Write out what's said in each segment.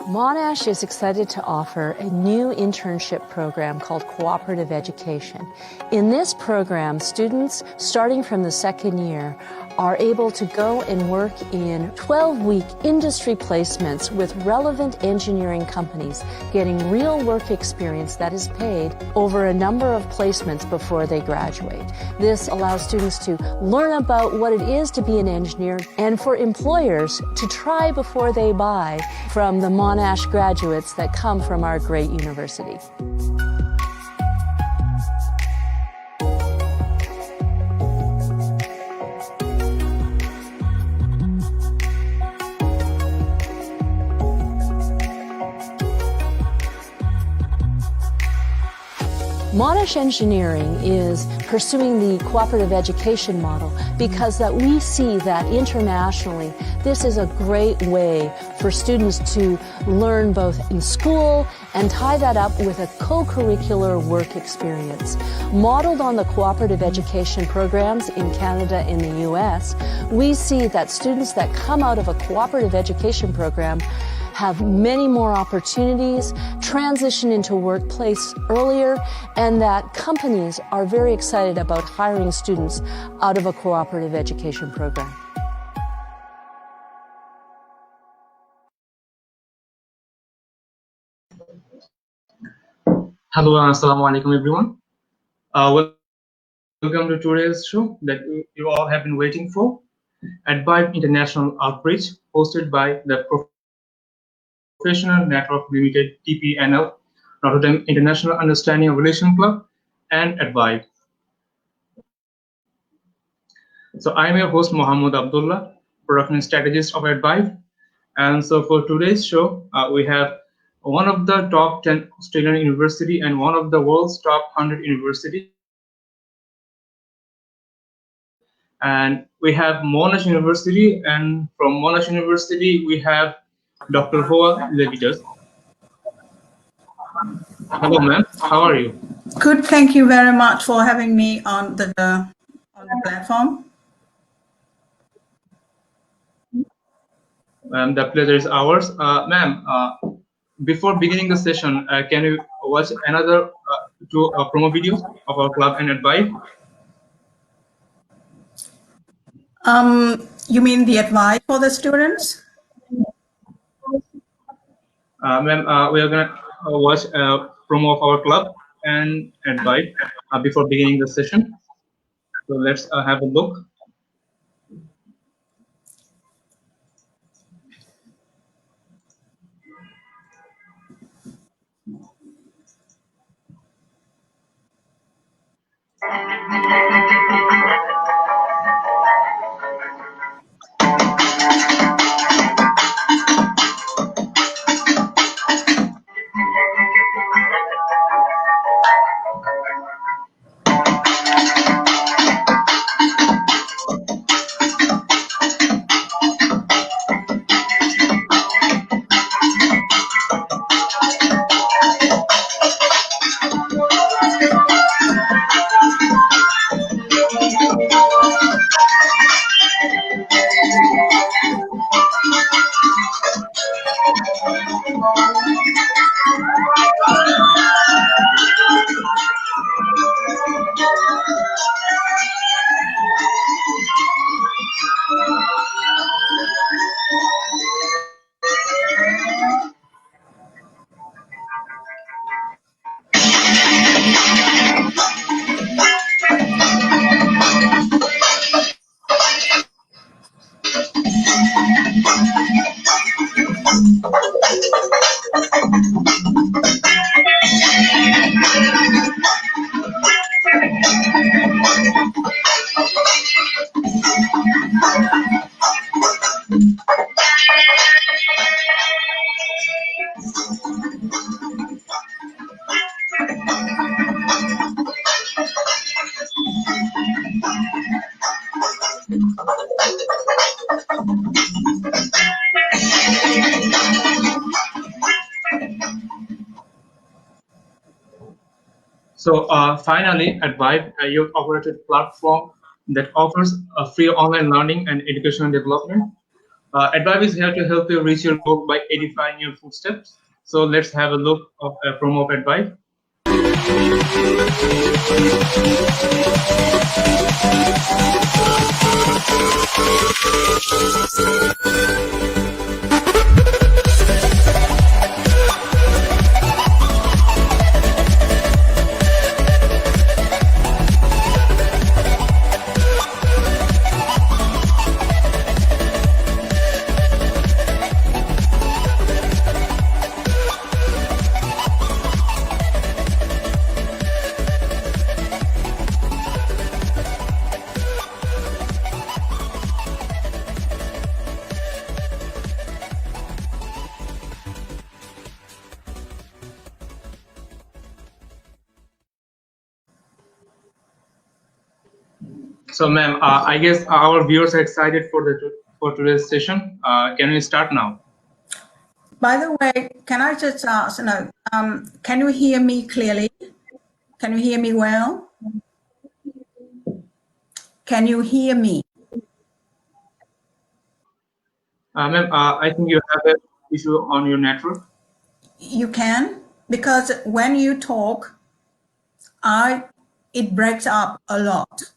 Monash is excited to offer a new internship program called Cooperative Education. In this program, students starting from the second year are able to go and work in 12-week industry placements with relevant engineering companies, getting real work experience that is paid over a number of placements before they graduate. This allows students to learn about what it is to be an engineer and for employers to try before they buy from the Monash graduates that come from our great university. Monash Engineering is pursuing the cooperative education model because that we see that internationally this is a great way for students to learn both in school and tie that up with a co-curricular work experience. Modeled on the cooperative education programs in Canada and the US, we see that students that come out of a cooperative education program have many more opportunities, transition into workplace earlier, and that companies are very excited about hiring students out of a cooperative education program. Hello, assalamu alaikum everyone. Welcome to today's show that you all have been waiting for, Edvive International Outreach, hosted by the Professional Network Limited (TPNL), Notre Dame International Understanding of Relation Club, and Edvive. So I'm your host Mohammed Abdullah, production strategist of Edvive, and so for today's show we have one of the top 10 Australian university and one of the world's top 100 university, and we have Monash University, and from Monash University we have Dr. Hoa Levitas. Hello, ma'am. How are you? Good. Thank you very much for having me on the platform. The pleasure is ours. Ma'am, before beginning the session, can you watch another two promo videos of our club and Edvive? You mean the advice for the students? Ma'am, we are going to watch a promo of our club and Edvive before beginning the session. So let's have a look. So finally, Edvive, a youth-operated platform that offers free online learning and educational development. Edvive is here to help you reach your goal by edifying your footsteps. So let's have a look of a promo of Edvive. So, ma'am, I guess our viewers are excited for today's session. Can we start now? By the way, can I just ask, can you hear me clearly? Can you hear me well? Can you hear me? Ma'am, I think you have an issue on your network. You can, because when you talk, it breaks up a lot.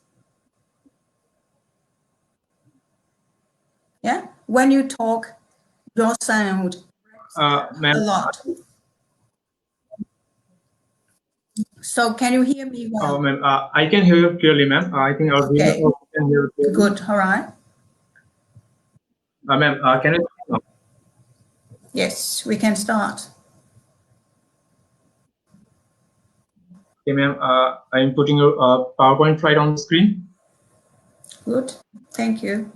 Yeah, when you talk, your sound a lot. So can you hear me well? Ma'am, I can hear you clearly, ma'am. I think our viewers can hear you clearly. Good, all right. Ma'am, can you speak now? Yes, we can start. Okay, ma'am, I'm putting your PowerPoint right on the screen. Good, thank you.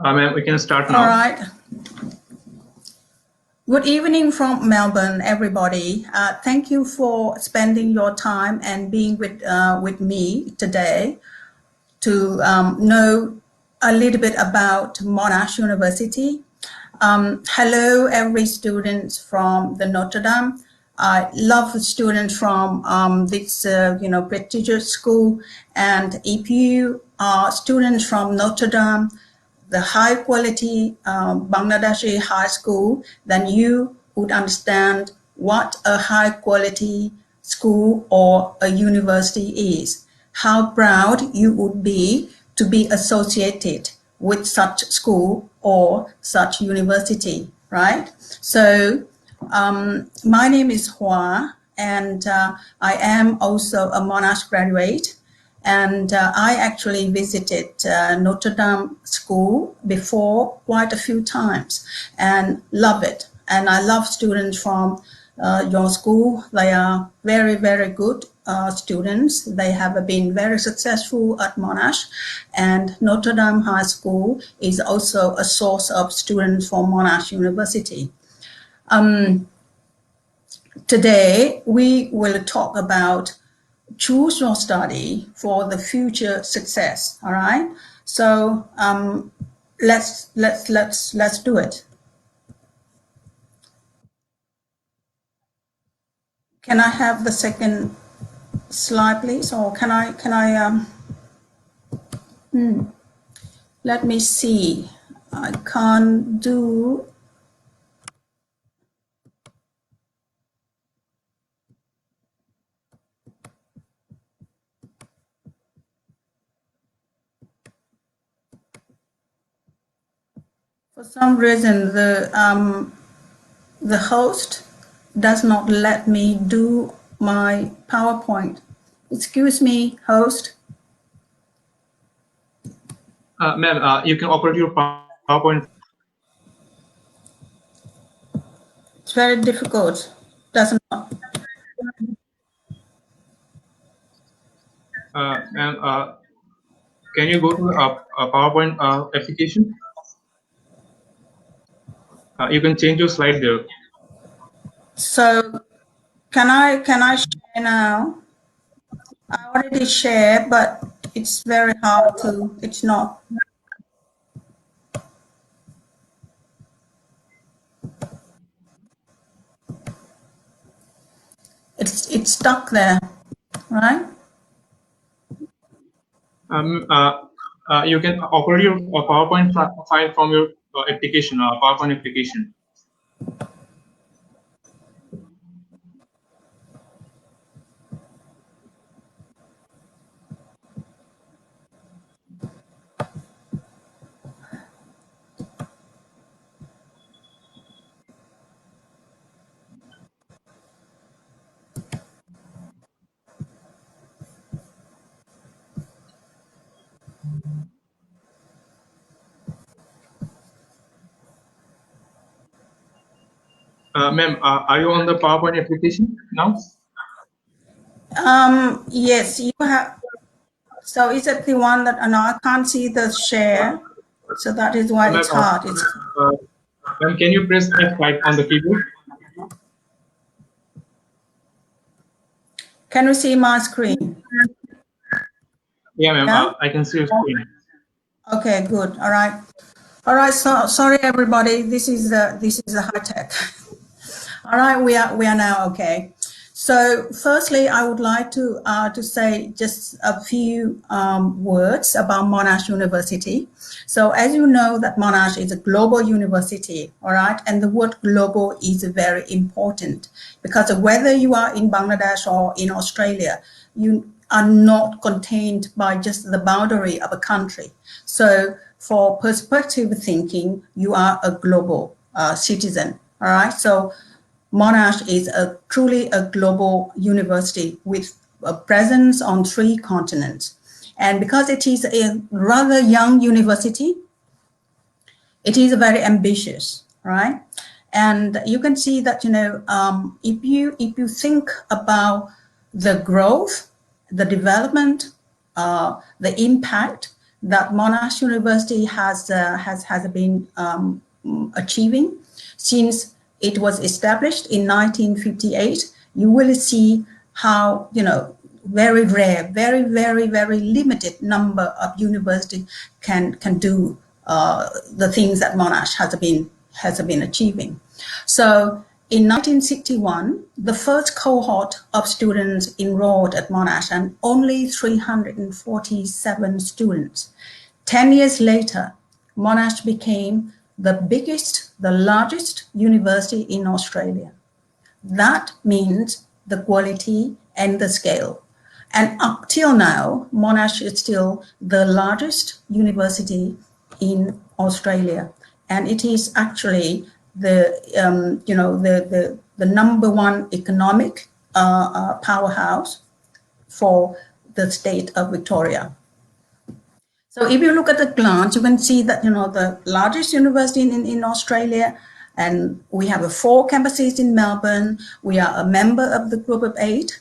Ma'am, we can start now. All right. Good evening from Melbourne, everybody. Thank you for spending your time and being with me today to know a little bit about Monash University. Hello, every student from the Notre Dame. I love the students from this, prestigious school. And if you are students from Notre Dame, the high quality Bangladeshi high school, then you would understand what a high quality school or a university is. How proud you would be to be associated with such school or such university, right? So my name is Hoa, and I am also a Monash graduate. And I actually visited Notre Dame School before quite a few times and love it. And I love students from your school. They are very, very good students. They have been very successful at Monash. And Notre Dame High School is also a source of students for Monash University. Today, we will talk about choose your study for the future success. All right. So let's do it. Can I have the second slide, please? Or can I let me see. I can't do. For some reason, the host does not let me do my PowerPoint. Excuse me, host. Ma'am, you can operate your PowerPoint. It's very difficult. Doesn't. Ma'am, can you go to a PowerPoint application? You can change your slide there. So can I share now? I already share, but it's very hard to, it's not. it's stuck there, right? You can upload your PowerPoint file from your application, PowerPoint application. Ma'am, are you on the PowerPoint application now? Yes, you have. So is it the one that, no, I can't see the share. So that is why it's hard. Ma'am, can you press F5 on the keyboard? Can you see my screen? Yeah, ma'am, Yeah? I can see your screen. Okay, good. All right. All right. So sorry, everybody. This is the high tech. All right. We are now okay. So firstly, I would like to say just a few words about Monash University. So as you know, that Monash is a global university, all right? And the word global is very important because whether you are in Bangladesh or in Australia, you are not contained by just the boundary of a country. So for perspective thinking, you are a global citizen, all right? So Monash is truly a global university with a presence on 3 continents. And because it is a rather young university, it is very ambitious, right? And you can see that, you know, if you think about the growth, the development, the impact that Monash University has been achieving since it was established in 1958, you will see how, you know, very rare, very, very, very limited number of universities can do the things that Monash has been achieving. So in 1961, the first cohort of students enrolled at Monash, and only 347 students. 10 years later, Monash became the biggest, the largest university in Australia. That means the quality and the scale. And up till now, Monash is still the largest university in Australia. And it is actually the number 1 economic powerhouse for the state of Victoria. So if you look at the glance, you can see that, you know, the largest university in Australia, and we have 4 campuses in Melbourne. We are a member of the Group of 8.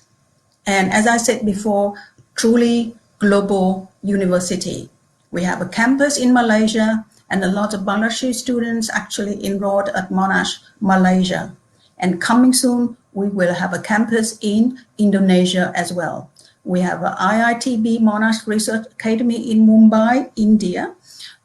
And as I said before, truly global university. We have a campus in Malaysia, and a lot of Bangladeshi students actually enrolled at Monash, Malaysia. And coming soon, we will have a campus in Indonesia as well. We have a IITB Monash Research Academy in Mumbai, India,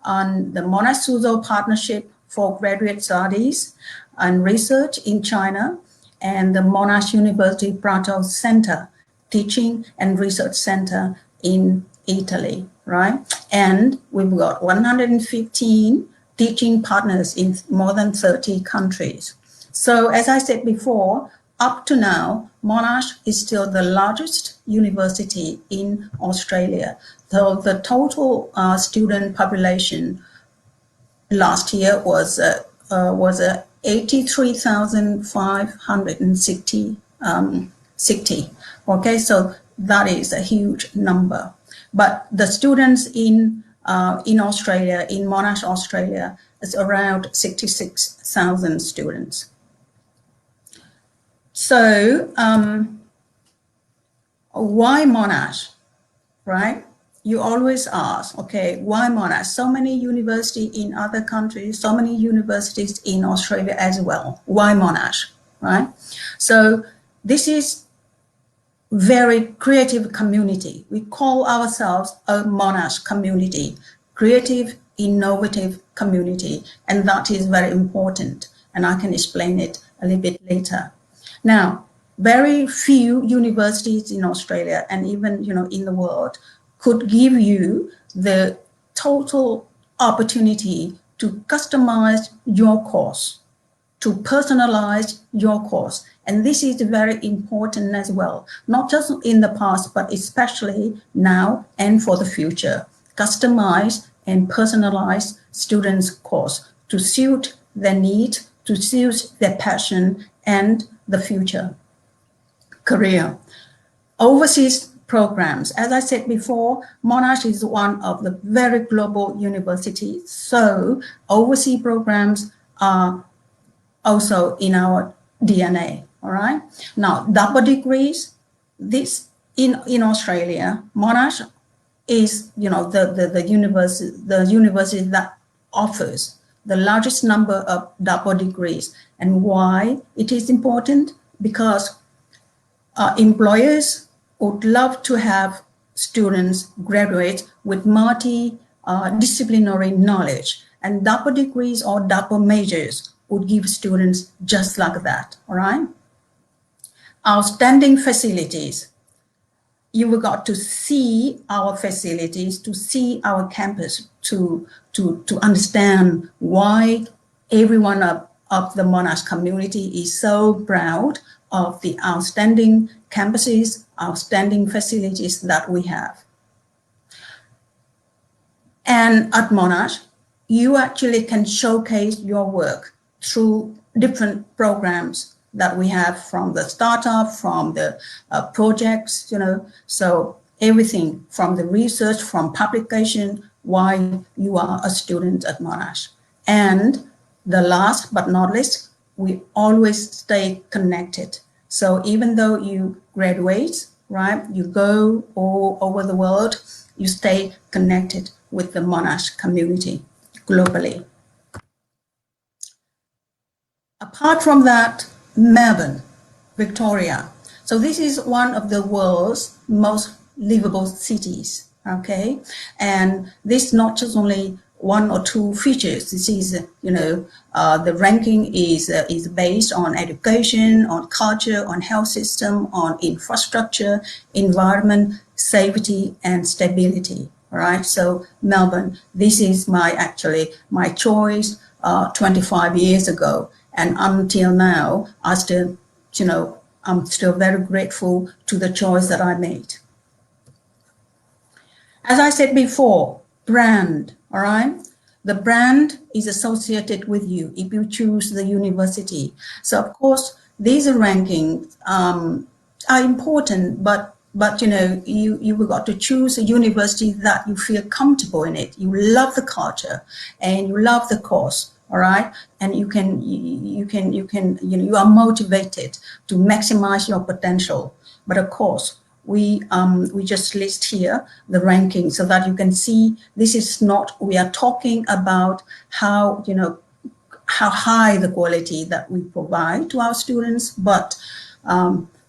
and the Monash Suzhou Partnership for Graduate Studies and Research in China, and the Monash University Prato Center, Teaching and Research Center in Italy, right? And we've got 115 teaching partners in more than 30 countries. So as I said before, up to now, Monash is still the largest university in Australia. So the total student population last year was 83,560. Okay, so that is a huge number. But the students in Australia, in Monash, Australia, is around 66,000 students. So why Monash, right? You always ask, okay, why Monash? So many universities in other countries, so many universities in Australia as well. Why Monash, right? So this is very creative community. We call ourselves a Monash community, creative, innovative community, and that is very important. And I can explain it a little bit later. Now, very few universities in Australia and even, in the world could give you the total opportunity to customize your course, to personalize your course. And this is very important as well, not just in the past, but especially now and for the future. Customize and personalize students' course to suit their need, to suit their passion and the future career. Overseas programs. As I said before, Monash is one of the very global universities. So overseas programs are also in our DNA, all right? Now, double degrees, this in Australia, Monash is, the university that offers the largest number of double degrees. And why it is important? Because employers would love to have students graduate with multi-disciplinary knowledge, and double degrees or double majors would give students just like that, all right? Outstanding facilities. You will got to see our facilities, to see our campus, to understand why everyone of the Monash community is so proud of the outstanding campuses, outstanding facilities that we have. And at Monash, you actually can showcase your work through different programs that we have, from the startup, from the projects, so everything from the research, from publication, while you are a student at Monash. And the last but not least, we always stay connected. So even though you graduate, right, you go all over the world, you stay connected with the Monash community globally. Apart from that, Melbourne, Victoria. So this is one of the world's most livable cities, okay? And this not just only one or two features. This is, the ranking is based on education, on culture, on health system, on infrastructure, environment, safety, and stability. All right. So Melbourne, this is my choice 25 years ago, and until now, I'm still very grateful to the choice that I made. As I said before, brand. All right. The brand is associated with you if you choose the university. So of course, these rankings are important, but you've got to choose a university that you feel comfortable in it. You love the culture and you love the course. All right, and you are motivated to maximize your potential. But of course, we just list here the ranking so that you can see this is not, we are talking about how high the quality that we provide to our students, but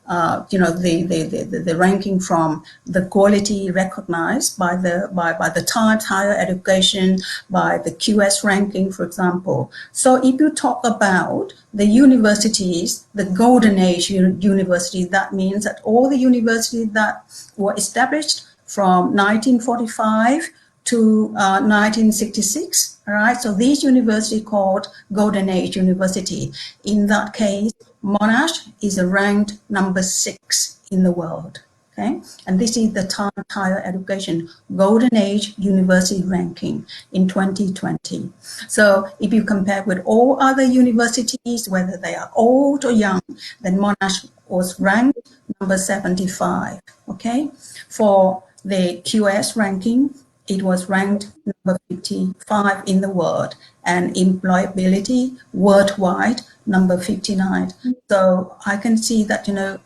the ranking from the quality recognized by the Times Higher Education, by the QS ranking, for example. So if you talk about the universities, the golden age university, that means that all the universities that were established from 1945 to 1966, all right? So these universities called Golden Age University. In that case, Monash is ranked number 6 in the world, okay? And this is the Times Higher Education Golden Age University ranking in 2020. So if you compare with all other universities, whether they are old or young, then Monash was ranked number 75, okay? For the QS ranking, it was ranked number 55 in the world, and employability worldwide number 59. So I can see that the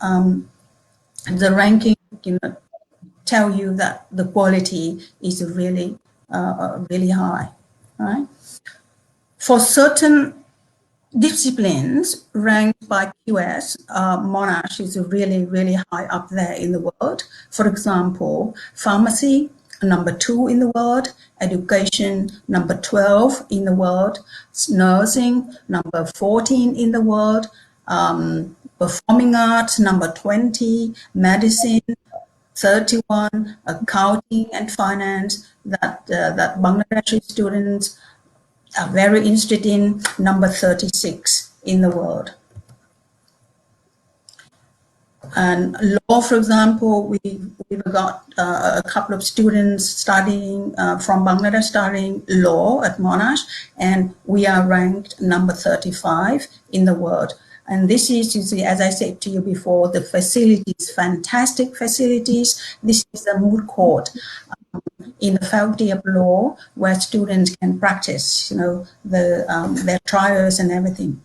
ranking tell you that the quality is really really high, right? For certain disciplines ranked by QS, Monash is really high up there in the world. For example, pharmacy, number 2 in the world, education, number 12 in the world, nursing, number 14 in the world, performing arts, number 20, medicine, 31, accounting and finance, that Bangladeshi students are very interested in, number 36 in the world. And law, for example, we've got a couple of students studying from Bangladesh studying law at Monash, and we are ranked number 35 in the world. And this is, you see, as I said to you before, the facilities, fantastic facilities. This is a moot court in the Faculty of Law where students can practice, you know, their trials and everything.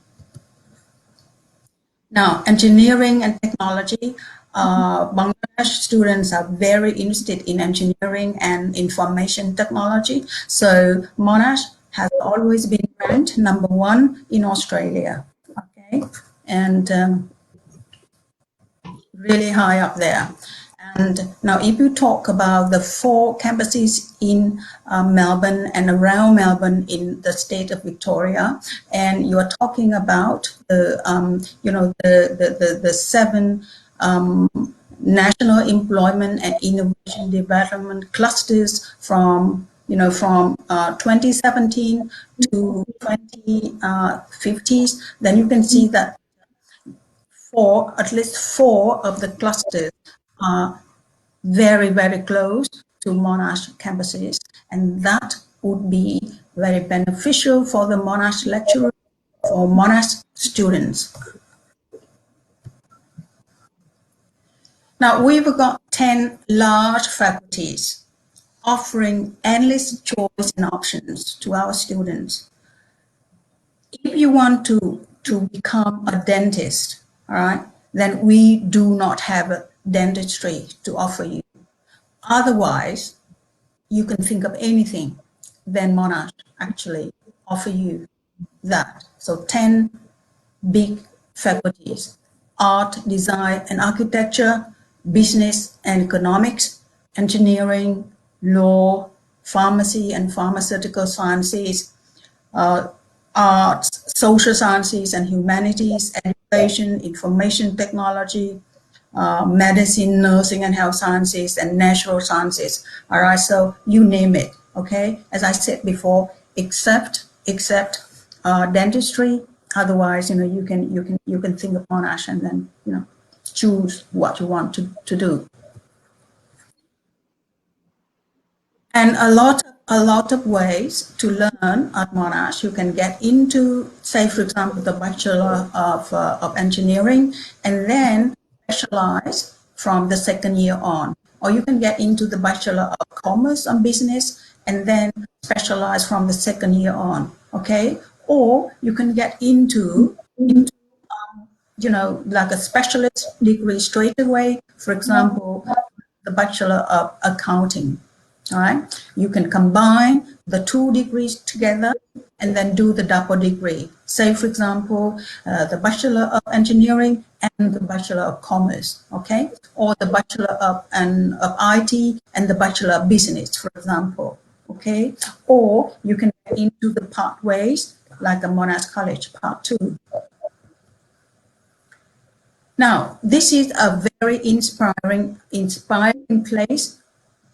Now, engineering and technology, Bangladesh students are very interested in engineering and information technology. So Monash has always been ranked number 1 in Australia, okay? And really high up there. And now if you talk about the 4 campuses in Melbourne and around Melbourne in the state of Victoria, and you're talking about the, you know, the 7 national employment and innovation development clusters from, you know, from 2017 to 2050s, then you can see that at least 4 of the clusters are very, very close to Monash campuses, and that would be very beneficial for the Monash lecturers, for Monash students. Now, we've got 10 large faculties offering endless choice and options to our students. If you want to become a dentist, all right, then we do not have a dentistry to offer you. Otherwise, you can think of anything, then Monash actually offer you that. So 10 big faculties: art, design and architecture, business and economics, engineering, law, pharmacy and pharmaceutical sciences, arts, social sciences and humanities, education, information technology, medicine, nursing and health sciences, and natural sciences. All right, so you name it, okay? As I said before, except dentistry. Otherwise, you know, you can think of Monash and then, you know, choose what you want to do. And a lot of ways to learn at Monash. You can get into, say, for example, the Bachelor of Engineering, and then specialize from the 2nd year on. Or you can get into the Bachelor of Commerce and Business, and then specialize from the 2nd year on, okay? Or you can get into you know, like a specialist degree straight away, for example, the Bachelor of Accounting. All right, you can combine the 2 degrees together and then do the double degree. Say, for example, the Bachelor of Engineering and the Bachelor of Commerce, okay? Or the Bachelor of IT and the Bachelor of Business, for example, okay? Or you can get into the pathways like a Monash College Part 2. Now, this is a very inspiring place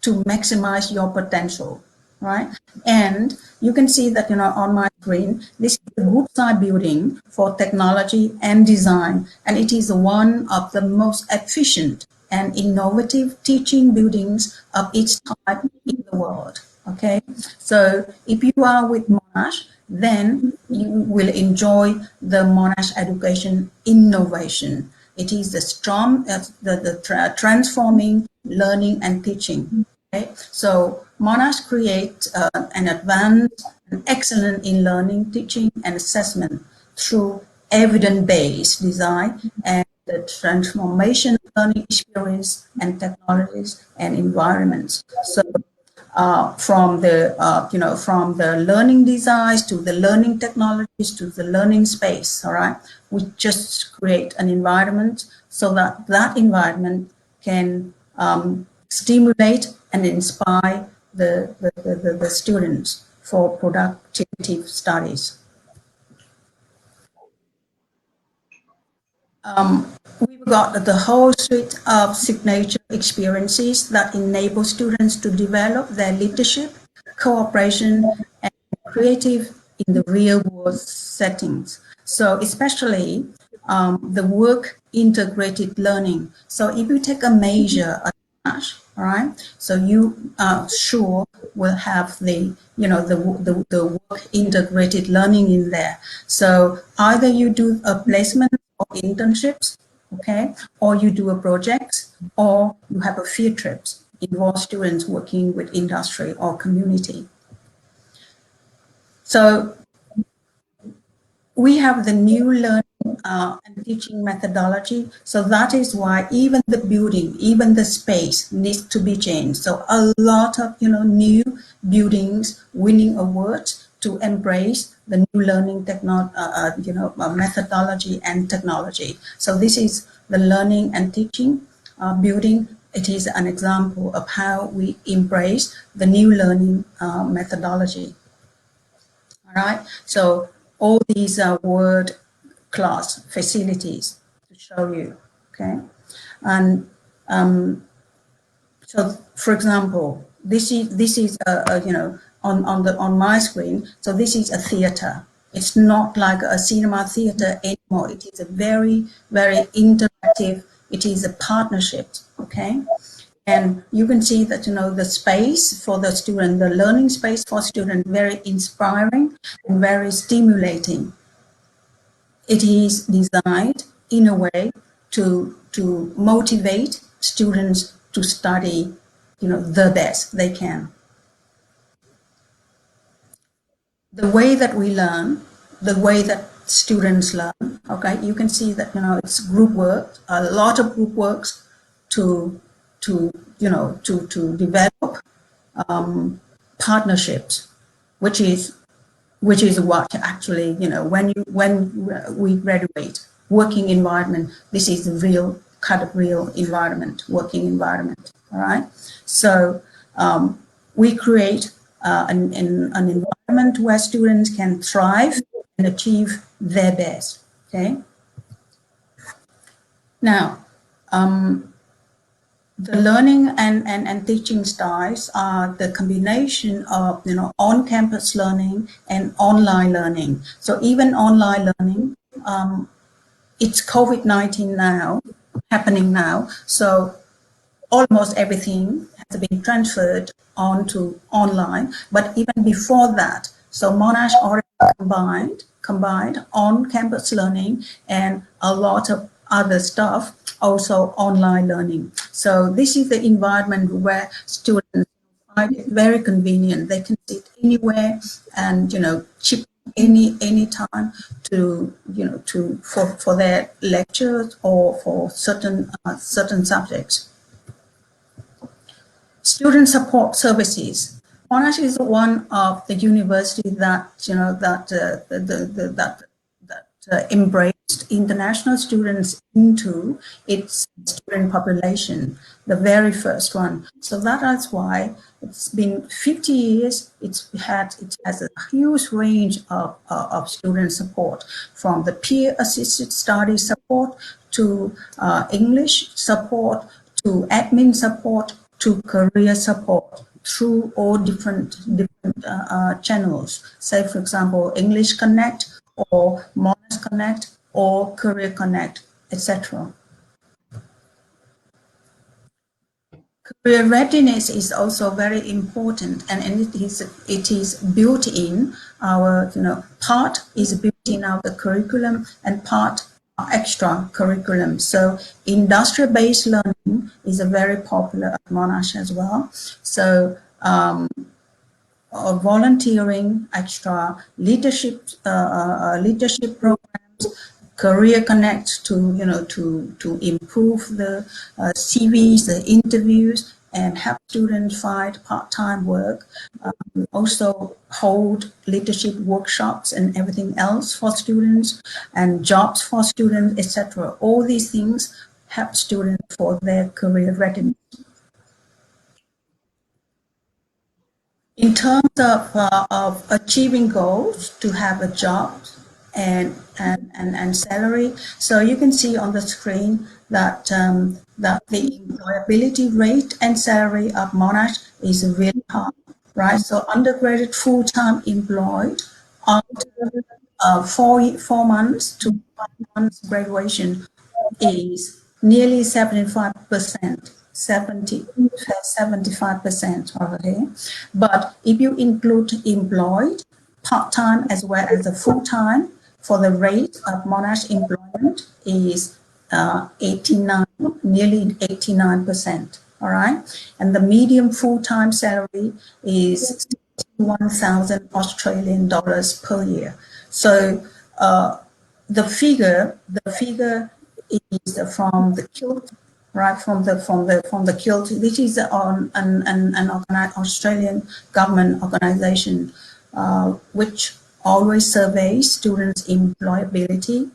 to maximize your potential, right? And you can see that, you know, on my screen, this is the Woodside building for technology and design, and it is one of the most efficient and innovative teaching buildings of its type in the world, okay? So if you are with Monash, then you will enjoy the Monash education innovation. It is the strong, transforming learning and teaching. Okay? So Monash creates an advanced and excellent in learning, teaching, and assessment through evidence-based design and the transformation of learning experience and technologies and environments. So from the learning designs to the learning technologies to the learning space, all right? We just create an environment so that that environment can stimulate and inspire the students for productive studies. we've got the whole suite of signature experiences that enable students to develop their leadership, cooperation, and creative in the real world settings. So especially the work integrated learning. So if you take a major at Monash, all right, so you sure will have the the work integrated learning in there. So either you do a placement or internships, okay, or you do a project, or you have a field trips involve students working with industry or community. So we have the new learning and teaching methodology. So that is why even the building, even the space needs to be changed. So a lot of, new buildings winning awards to embrace the new learning methodology and technology. So this is the learning and teaching building. It is an example of how we embrace the new learning methodology. All right, so all these are world-class facilities to show you, okay? And so, for example, this is on my screen. So this is a theater. It's not like a cinema theater anymore. It is a very, very interactive. It is a partnership, okay? And you can see that, the space for the student, the learning space for student, very inspiring and very stimulating. It is designed in a way to motivate students to study, the best they can. The way that we learn, the way that students learn, okay, you can see that, it's group work, a lot of group works to develop partnerships, which is what actually, when we graduate, working environment, this is the real kind of real environment, working environment. All right, so we create an environment where students can thrive and achieve their best. Okay, now the learning and teaching styles are the combination of, on-campus learning and online learning. So even online learning, it's COVID-19 now, happening now. So almost everything has been transferred onto online. But even before that, so Monash already combined on-campus learning and a lot of other stuff, also online learning. So this is the environment where students find it very convenient. They can sit anywhere and, chip any time to, for their lectures or for certain subjects. Student support services. Monash is one of the universities that embraced international students into its student population, the very first one. So that is why it's been 50 years. It has a huge range of student support, from the peer assisted study support to English support to admin support to career support through all different channels. Say, for example, English Connect or Monash Connect or Career Connect, etc. Career readiness is also very important, and it is built in our, part is built in our curriculum and part extra curriculum. So industrial-based learning is a very popular at Monash as well. So volunteering, extra leadership programs, Career Connect to improve the CVs, the interviews, and help students find part-time work. Also hold leadership workshops and everything else for students, and jobs for students, etc. All these things help students for their career readiness. In terms of achieving goals to have a job, and salary. So you can see on the screen that that the employability rate and salary of Monash is really high, right? So undergraduate full-time employed after 4 months to 5 months graduation is nearly 75%, 75% over here. But if you include employed, part-time as well as the full-time, for the rate of Monash employment is 89, nearly 89%. All right, and the median full-time salary is 1,000 Australian dollars per year. So the figure is from the Kilt, right? From the Kilt, which is on an Australian government organisation which always surveys students' employability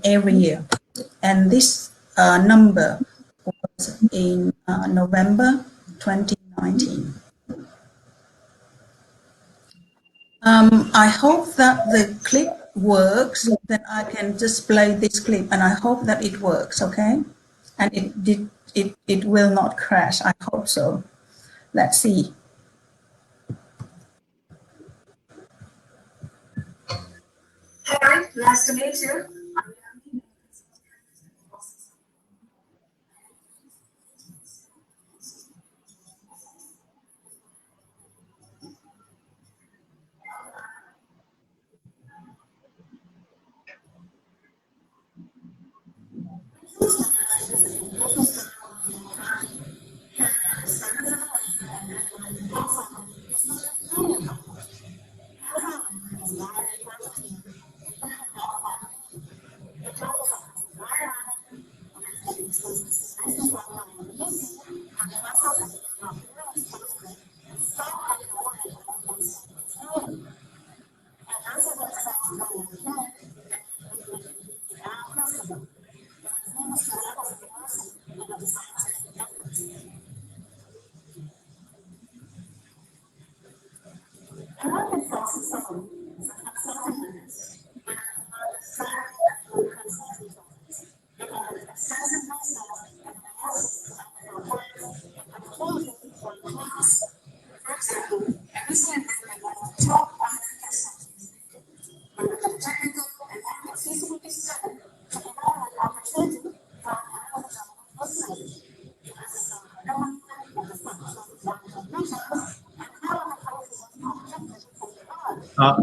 every year, and this number was in November 2019. I hope that the clip works, that I can just play this clip, and I hope that it works, okay? And it will not crash, I hope so. Let's see. Hi, nice to meet you.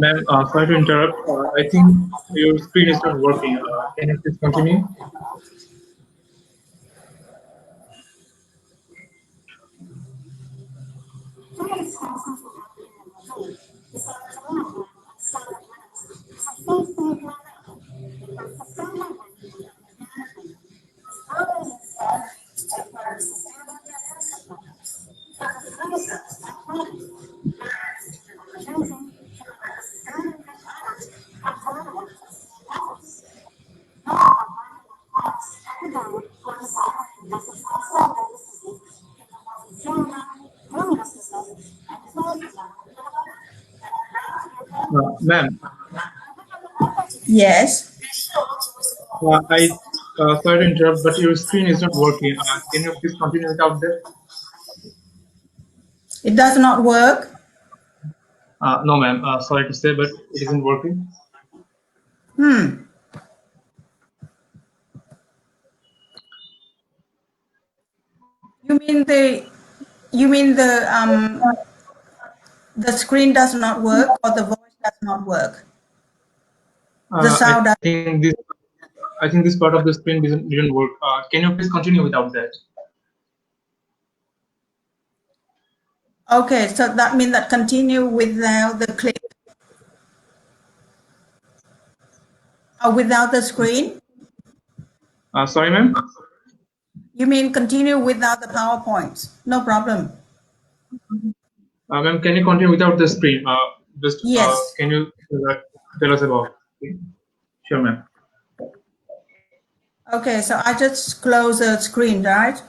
Ma'am, sorry to interrupt. I think your screen is not working. Can you please continue? Ma'am, Yes, sorry to interrupt, but your screen is not working. Can you please continue without that? it does not work. No, ma'am. Sorry to say, but it isn't working. You mean the screen does not work, or the voice does not work? The sound does. I think this part of the screen didn't work. Can you please continue without that? Okay, so that means that continue without the clip, or without the screen? Sorry, ma'am. You mean continue without the PowerPoints? No problem. Ma'am, can you continue without the screen? Yes. Can you tell us about it? Sure, ma'am. Okay, so I just close the screen, right?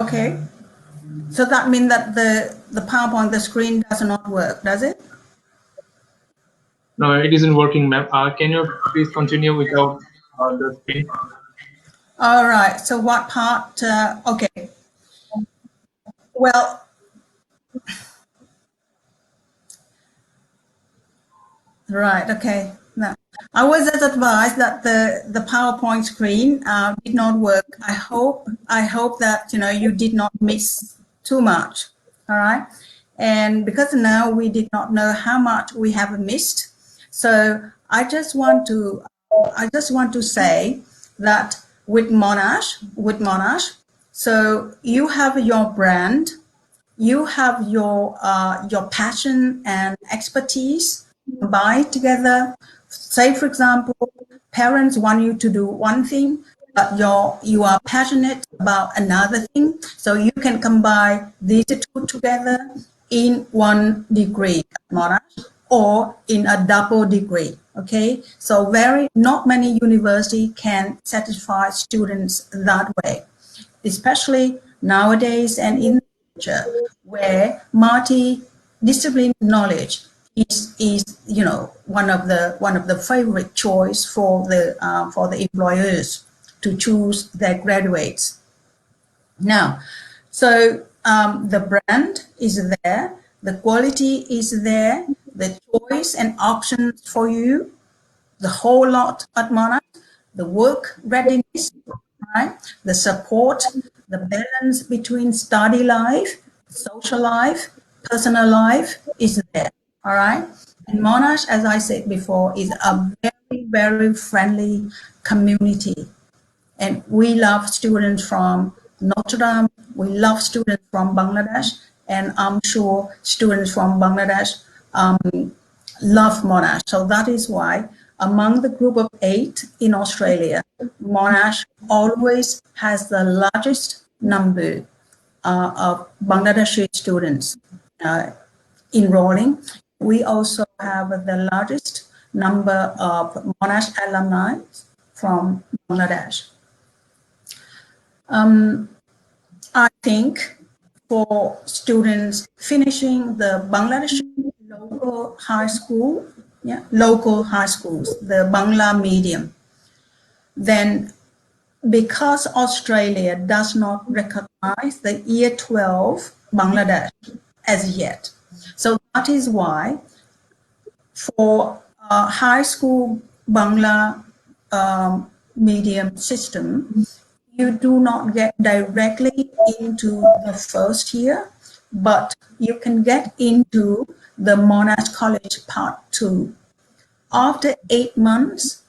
Okay. So that means that the PowerPoint, the screen does not work, does it? No, it isn't working, ma'am. Can you please continue without the screen? All right. So what part? Okay. Well, right. Okay. Now, I was just advised that the PowerPoint screen did not work. I hope that you did not miss too much. All right. And because now we did not know how much we have missed, so I just want to say that with Monash, so you have your brand, you have your passion and expertise combined together. Say, for example, parents want you to do one thing, but you are passionate about another thing, so you can combine these two together in one degree at Monash or in a double degree. Okay, so not many universities can satisfy students that way, especially nowadays and in the future, where multidisciplinary knowledge is one of the favorite choice for the employers to choose their graduates. Now, so the brand is there, the quality is there, the choice and options for you, the whole lot at Monash, the work readiness, right? The support, the balance between study life, social life, personal life is there, all right? And Monash, as I said before, is a very, very friendly community. And we love students from Notre Dame, we love students from Bangladesh, and I'm sure students from Bangladesh love Monash. So that is why among the group of 8 in Australia, Monash always has the largest number of Bangladeshi students enrolling. We also have the largest number of Monash alumni from Bangladesh. I think for students finishing the Bangladeshi local high school, local high schools, the Bangla medium, then because Australia does not recognize the year 12 Bangladesh as yet. So that is why for high school Bangla medium system, you do not get directly into the first year, but you can get into the Monash College Part 2. After 8 months,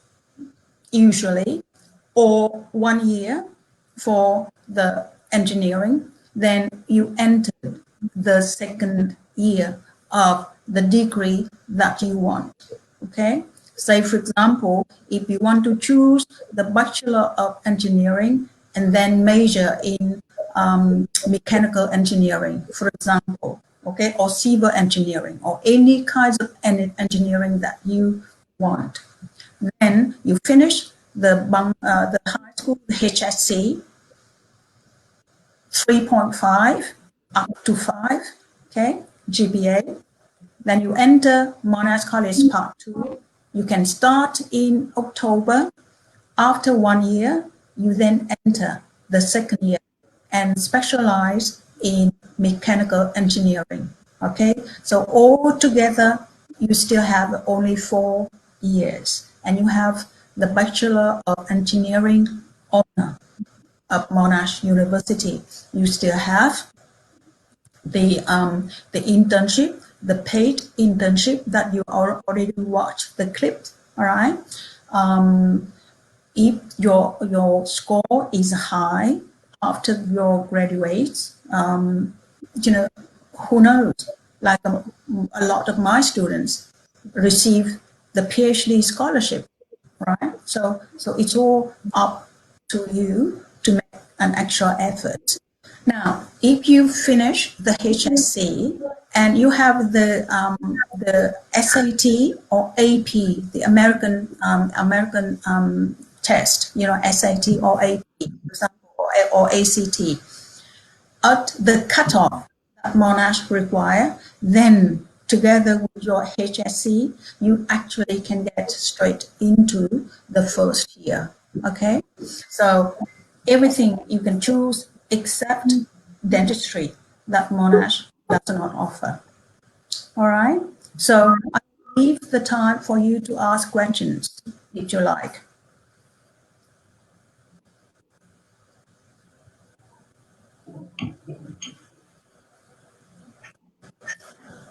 usually, or 1 year for the engineering, then you enter the second year of the degree that you want, okay? Say, for example, if you want to choose the Bachelor of Engineering and then major in mechanical engineering, for example, okay, or civil engineering, or any kinds of engineering that you want. Then you finish the high school, the HSC, 3.5 up to 5, okay, GPA. Then you enter Monash College Part 2. You can start in October. After 1 year, you then enter the second year and specialize in mechanical engineering, okay? So all together, you still have only 4 years, and you have the Bachelor of Engineering honor of Monash University. You still have the internship, the paid internship that you already watched the clip, all right? If your score is high after your graduates, who knows? Like a lot of my students receive the PhD scholarship, right? So it's all up to you to make an extra effort. Now, if you finish the HSC and you have the SAT or AP, the American test, SAT or AP, for example, or ACT, at the cutoff that Monash require, then together with your HSC, you actually can get straight into the first year. Okay, so everything you can choose except dentistry that Monash does not offer. All right, so I leave the time for you to ask questions if you like.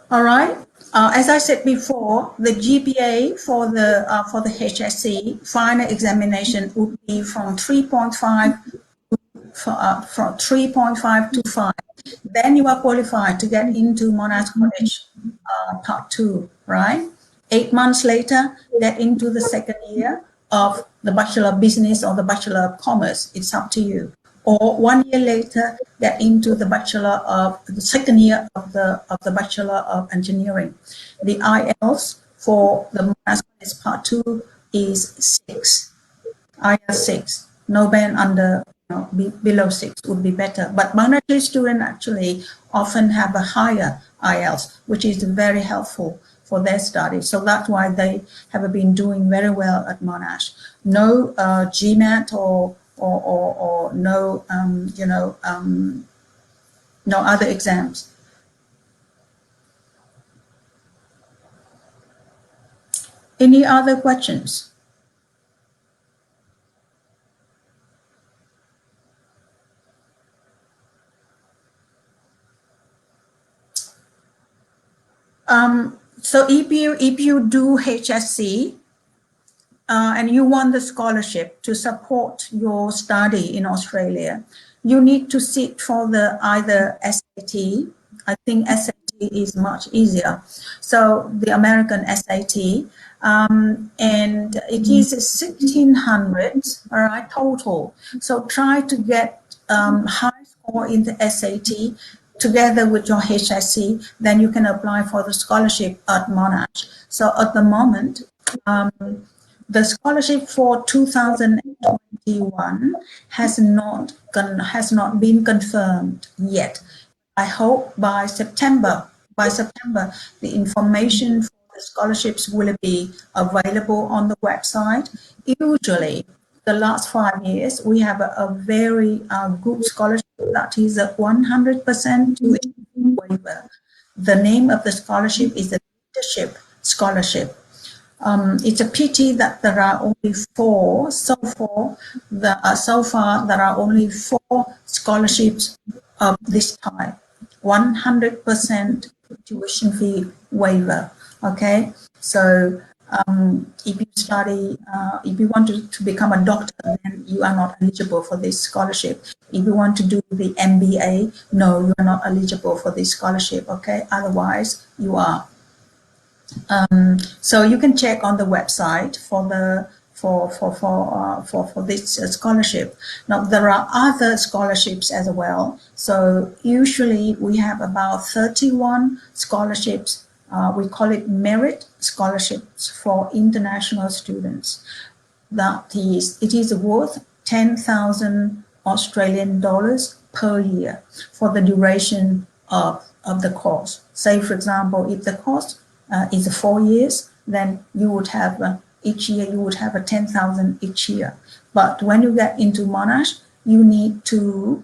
All right. As I said before, the GPA for the HSC final examination would be from 3.5 from 3.5 to 5. Then you are qualified to get into Monash College Part 2, right? 8 months later, get into the second year of the Bachelor of Business or the Bachelor of Commerce. It's up to you. Or 1 year later, get into the second year of the Bachelor of Engineering. The IELTS for the Monash College Part 2 is 6. IELTS 6. No band under, below 6 would be better. But Monash students actually often have a higher IELTS, which is very helpful for their studies. So that's why they have been doing very well at Monash. No GMAT or no, no other exams. Any other questions? So if you do HSC and you want the scholarship to support your study in Australia, you need to sit for the either SAT. I think SAT is much easier. So the American SAT, and it is 1,600, all right, total. So try to get high score in the SAT together with your HSC, then you can apply for the scholarship at Monash. So at the moment, the scholarship for 2021 has not been confirmed yet. I hope by September, the information for the scholarships will be available on the website. Usually, the last 5 years, we have a very good scholarship that is a 100% tuition waiver. The name of the scholarship is the Leadership Scholarship. It's a pity that there are only 4 so far. There are only 4 scholarships of this type. 100% tuition fee waiver. Okay, so if you study, if you want to become a doctor, then you are not eligible for this scholarship. If you want to do the MBA, no, you are not eligible for this scholarship. Okay, otherwise you are. So you can check on the website for the for this scholarship. Now there are other scholarships as well. So usually we have about 31 scholarships. We call it merit scholarships for international students. It is worth 10,000 Australian dollars per year for the duration of the course. Say, for example, if the course is 4 years, then you would have each year you would have a 10,000 each year. But when you get into Monash, you need to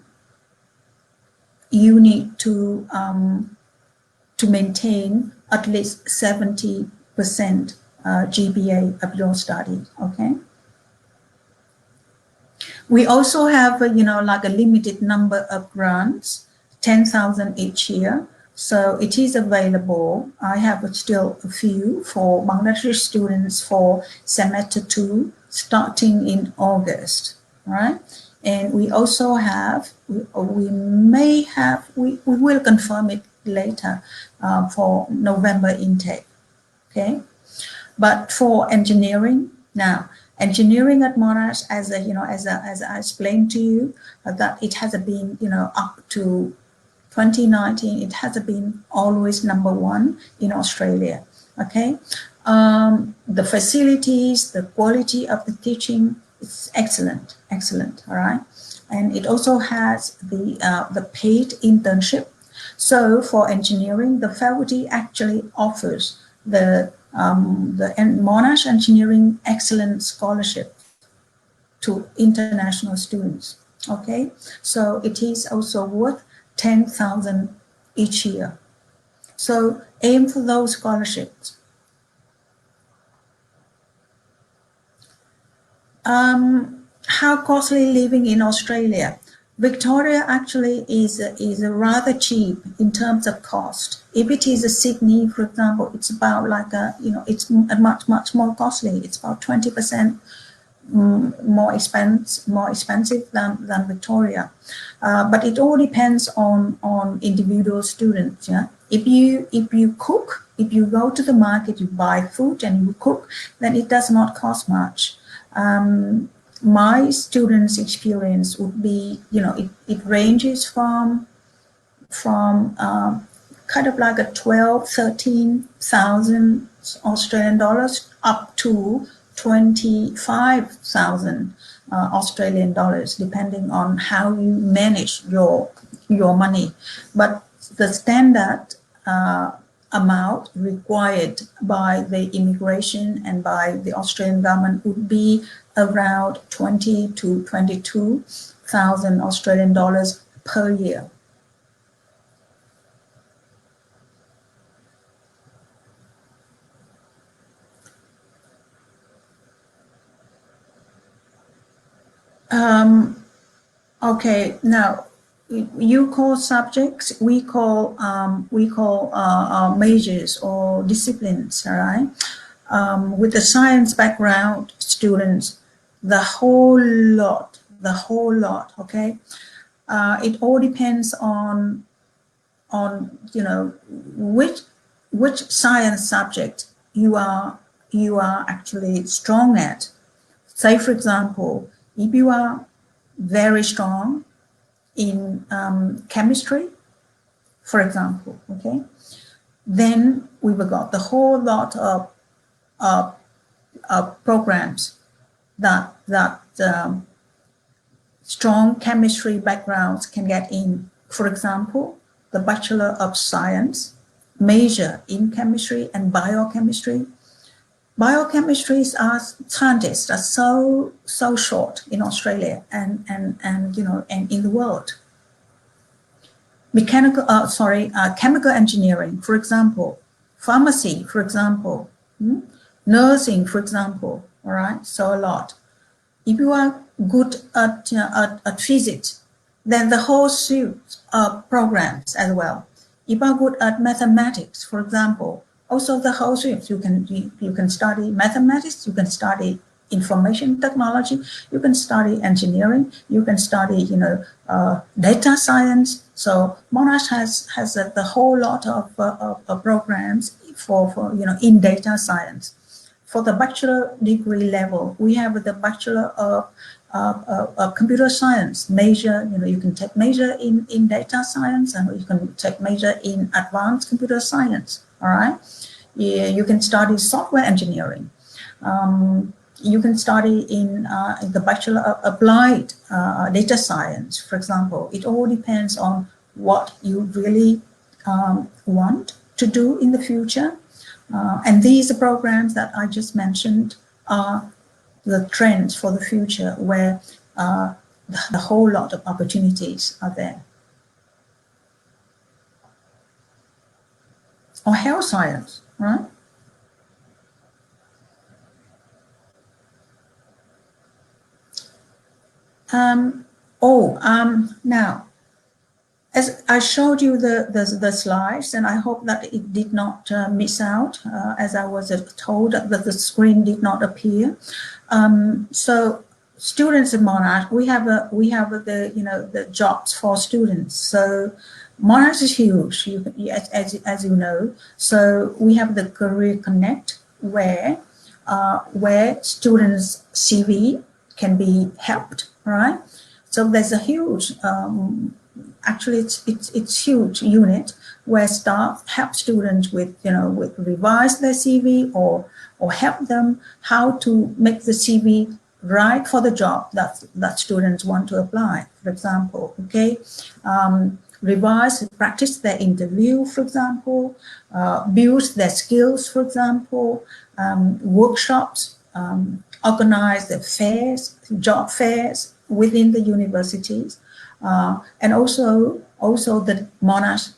maintain at least 70% GPA of your study. Okay. We also have, like a limited number of grants, 10,000 each year. So it is available. I have still a few for Bangladeshi students for semester 2 starting in August, right? And we also have, we will confirm it later for November intake, okay? But for engineering, now, engineering at Monash, as I explained to you, that it has been, up to 2019, it has been always number 1 in Australia. Okay, the facilities, the quality of the teaching is excellent. All right, and it also has the paid internship. So for engineering, the faculty actually offers the Monash Engineering Excellence Scholarship to international students. Okay, so it is also worth 10,000 each year. So aim for those scholarships. How costly living in Australia? Victoria actually is rather cheap in terms of cost. If it is a Sydney, for example, it's about like it's much more costly. It's about 20% more expensive than Victoria. But it all depends on individual students. Yeah, if you cook, if you go to the market, you buy food and you cook, then it does not cost much. My students' experience would be, it ranges from kind of like a 13,000 Australian dollars up to 25,000 Australian dollars, depending on how you manage your money. But the standard amount required by the immigration and by the Australian government would be around 20 to 22,000 Australian dollars per year. Okay, now you call subjects, we call majors or disciplines, all right? With the science background students, the whole lot, okay? It all depends on which science subject you are actually strong at. Say, for example, if you are very strong in chemistry, for example, okay, then we've got the whole lot of programs that strong chemistry backgrounds can get in. For example, the Bachelor of Science, major in chemistry and biochemistry. Biochemistries are scientists are so short in Australia and in the world. Chemical engineering, for example, pharmacy, for example, nursing, for example. All right, so a lot. If you are good at physics, then the whole suite of programs as well. If you are good at mathematics, for example, also the whole suite. You can study mathematics, you can study information technology, you can study engineering, you can study data science. So Monash has the whole lot of programs for in data science. For the bachelor degree level, we have the Bachelor of Computer Science major. You can take major in data science, and you can take major in advanced computer science. All right, yeah, you can study software engineering. You can study in the Bachelor of Applied Data Science, for example. It all depends on what you really want to do in the future. And these programs that I just mentioned are the trends for the future, where the whole lot of opportunities are there. Or health science, right? Now, as I showed you the slides, and I hope that it did not miss out, as I was told that the screen did not appear. So students in Monash, we have the jobs for students. So Monash is huge, as you know. So we have the Career Connect, where students' CV can be helped, right? So there's a huge, actually it's huge unit where staff help students with revise their CV or help them how to make the CV right for the job that students want to apply, for example, okay? Revise, practice their interview, for example, build their skills, for example, workshops, organize the fairs, job fairs within the universities, and also the Monash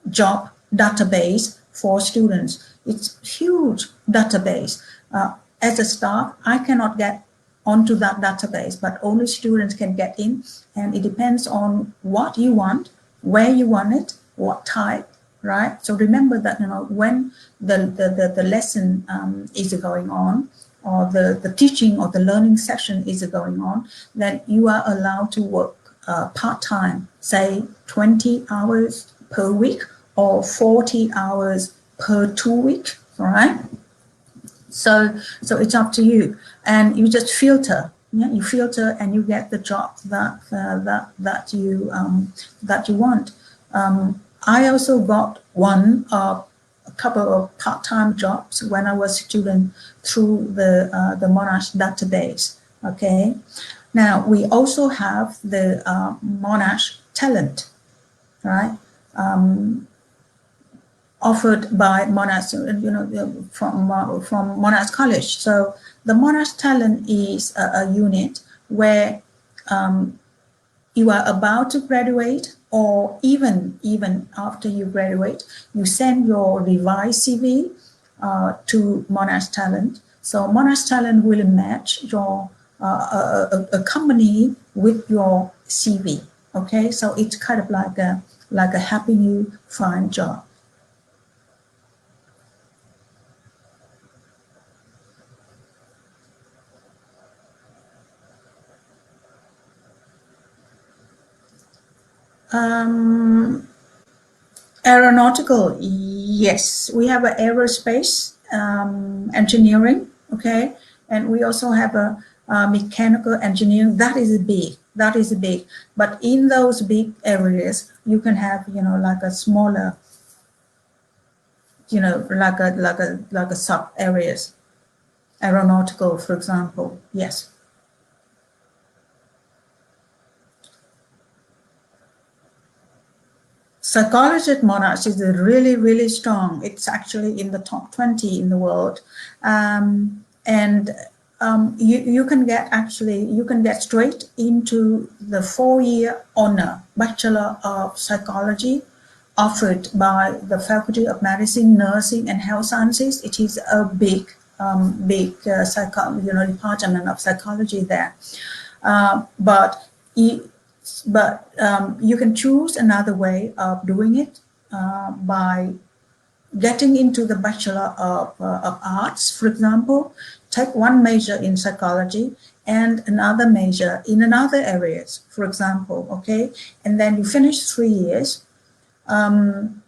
job database for students. It's huge database. As a staff, I cannot get onto that database, but only students can get in, and it depends on what you want, where you want it, what type, right? So remember that, you know, when the lesson is going on, or the teaching or the learning session is going on, then you are allowed to work part-time, say 20 hours per week or 40 hours per 2 weeks, all right? So it's up to you, and you just filter. Yeah, you filter and you get the job that you want. I also got a couple of part-time jobs when I was a student through the Monash database. Okay, now we also have the Monash Talent, right? Offered by Monash, you know, from Monash College. So the Monash Talent is a unit where you are about to graduate, or even after you graduate, you send your revised CV to Monash Talent. So Monash Talent will match your a company with your CV. Okay, so it's kind of like a helping you find job. Aeronautical, yes, we have an aerospace engineering, okay, and we also have a mechanical engineering. That is big. But in those big areas, you can have, you know, like a smaller, you know, like a sub areas. Aeronautical, for example, yes. Psychology at Monash is really, really strong. It's actually in the top 20 in the world. You can get straight into the 4-year honor Bachelor of Psychology offered by the Faculty of Medicine, Nursing and Health Sciences. It is a big department of psychology there. But you can choose another way of doing it by getting into the Bachelor of Arts, for example. Take one major in psychology and another major in another areas, for example, okay? And then you finish 3 years. And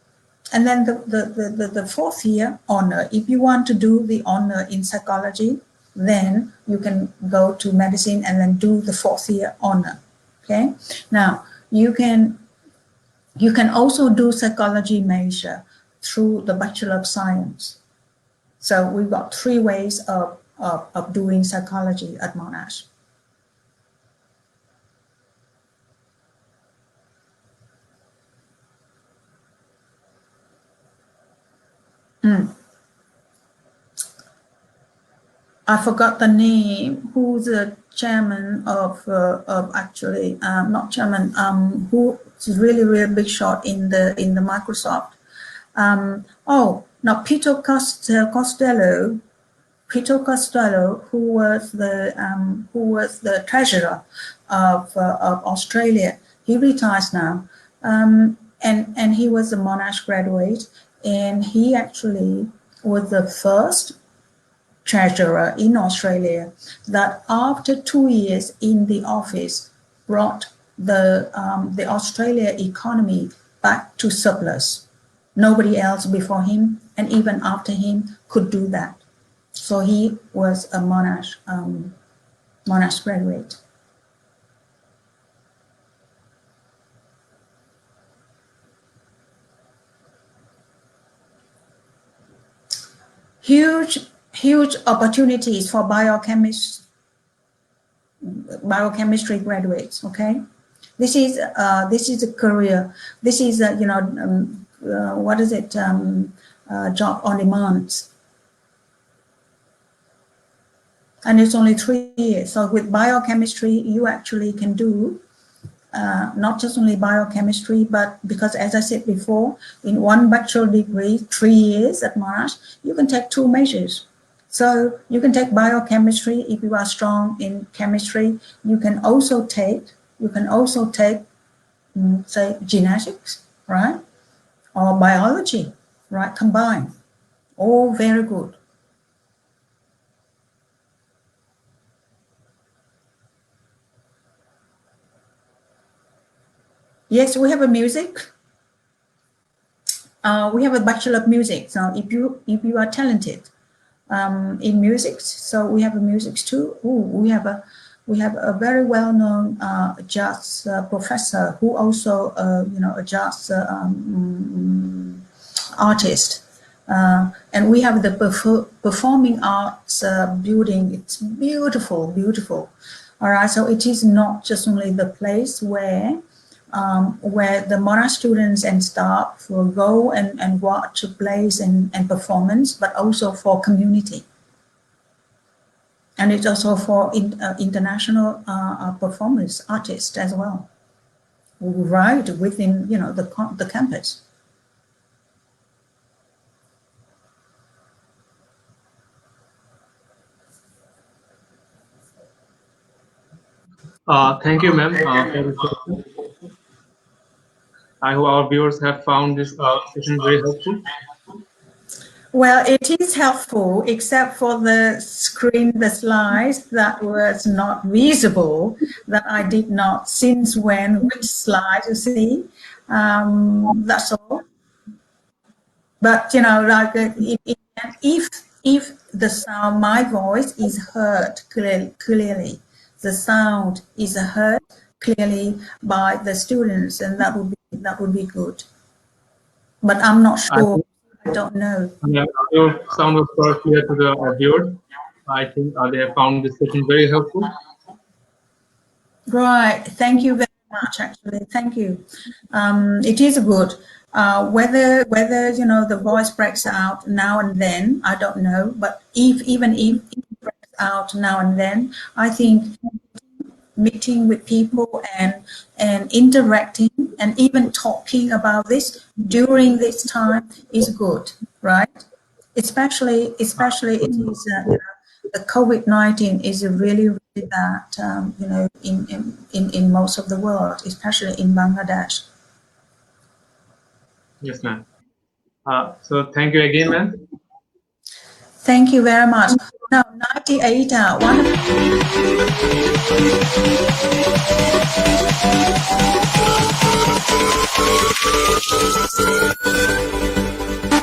then the 4th year honor, if you want to do the honor in psychology, then you can go to medicine and then do the 4th year honor. Okay, now you can also do psychology major through the Bachelor of Science. So we've got 3 ways of doing psychology at Monash. I forgot the name. Who's the chairman of actually not chairman, who's really big shot in the Microsoft. Peter Costello, who was the treasurer of Australia. He retires now, and he was a Monash graduate, and he actually was the first treasurer in Australia that after 2 years in the office brought the Australia economy back to surplus. Nobody else before him and even after him could do that. So he was a Monash graduate. Huge opportunities for biochemists biochemistry graduates. Okay, this is a career. This is what is it? Job on demand, and it's only 3 years. So with biochemistry, you actually can do not just only biochemistry, but because as I said before, in one bachelor degree, 3 years at Monash, you can take 2 majors. So you can take biochemistry if you are strong in chemistry. You can also take say genetics, right? Or biology, right? Combined. All very good. Yes, we have a music. We have a Bachelor of Music. So if you are talented in music, so we have a music too. Ooh, we have a very well-known jazz professor who also a jazz artist. And we have the performing arts building. It's beautiful, beautiful. All right, so it is not just only the place where the Monash students and staff will go and watch plays and performance, but also for community. And it's also for international performers, artists as well, right within the campus. Thank you, ma'am. I hope our viewers have found this session very helpful. Well, it is helpful, except for the screen, the slides that was not visible, that I did not, since when, which slide you see, that's all. But, like if the sound, my voice is heard clearly, the sound is heard clearly by the students, and that would be good. But I'm not sure. I don't know. Yeah, your sound was very clear to the viewers. I think they have found this session very helpful. Right. Thank you very much. Actually, thank you. It is good. Whether the voice breaks out now and then, I don't know. But even if it breaks out now and then, I think meeting with people and interacting and even talking about this during this time is good, right? Especially it is the COVID-19 is really that in most of the world, especially in Bangladesh. Yes, ma'am. So thank you again, ma'am. Thank you very much. Now, 98 wonderful.